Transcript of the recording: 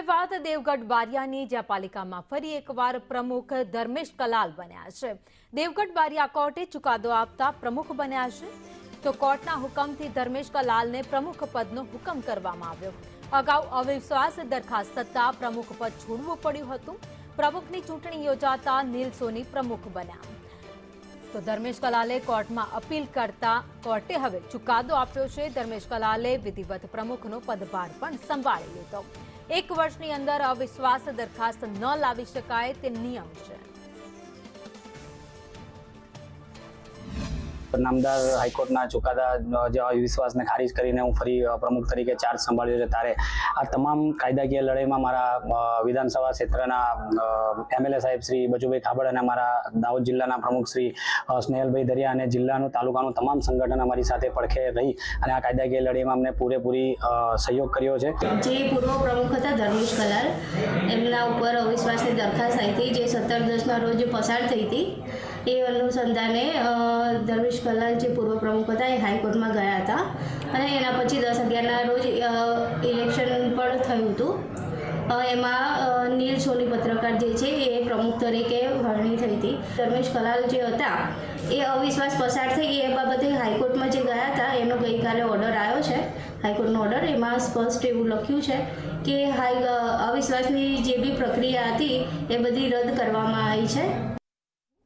વાત દેવગઢ બારિયાની, જ્યાં પાલિકામાં ફરી એકવાર પ્રમુખ ધર્મેશ કલાલ બન્યા છે। દેવગઢ બારિયા કોર્ટે ચુકાદો આપતા પ્રમુખ બન્યા છે। તો કોર્ટના હુકમથી ધર્મેશ કલાલને પ્રમુખ પદનો હુકમ કરવામાં આવ્યો। અગાઉ અવિશ્વાસ દરખાસ્ત થતા પ્રમુખ પદ છોડવું પડ્યું હતું। પ્રમુખની ચૂંટણી યોજાતા નીલ સોની પ્રમુખ બન્યા। તો ધર્મેશ કલાલે કોર્ટમાં અપીલ કરતા કોર્ટે હવે ચુકાદો આપ્યો છે। ધર્મેશ કલાલે વિધિવત પ્રમુખનો પદભાર પણ સંભાળી લીધો। 1 વર્ષની અંદર અવિશ્વાસ દરખાસ્ત ન લાવી શકાય તે નિયમ છે। નામદાર હાઈકોર્ટના ચુકાદા જે અવિશ્વાસને ખારીજ કરીને હું ફરી પ્રમુખ તરીકે ચાર્જ સંભાળ્યો છે, ત્યારે આ તમામ કાયદાકીય લડાઈમાં મારા વિધાનસભા ક્ષેત્રના એમએલએ સાહેબ શ્રી બચુભાઈ ખાબડ અને મારા દાહોદ જિલ્લાના પ્રમુખ શ્રી સ્નેહલભાઈ દરિયા અને જિલ્લાનું તાલુકાનું તમામ સંગઠન અમારી સાથે પડખે રહી અને આ કાયદાકીય લડાઈમાં અમને પૂરેપૂરી સહયોગ કર્યો છે। જે પૂર્વ પ્રમુખ હતા ધર્મેશ કલાલ, એમના ઉપર અવિશ્વાસની દરખાસ્ત આવી હતી, જે 17/10ના રોજ પસાર થઈ હતી। એ અનુસંધાને ધર્મેશ કલાલ જે પૂર્વ પ્રમુખ હતા એ હાઈકોર્ટમાં ગયા હતા અને એના પછી 10/11ના રોજ ઇલેક્શન પણ થયું હતું। એમાં નીલ સોની પત્રકાર જે છે એ પ્રમુખ તરીકે વરણી થઈ હતી। ધર્મેશ કલાલ જે હતા એ અવિશ્વાસ પસાર થઈ એ બાબતે હાઈકોર્ટમાં જે ગયા હતા એનો ગઈકાલે ઓર્ડર આવ્યો છે, હાઈકોર્ટનો ઓર્ડર। એમાં સ્પષ્ટ એવું લખ્યું છે કે અવિશ્વાસની જે બી પ્રક્રિયા હતી એ બધી રદ કરવામાં આવી છે।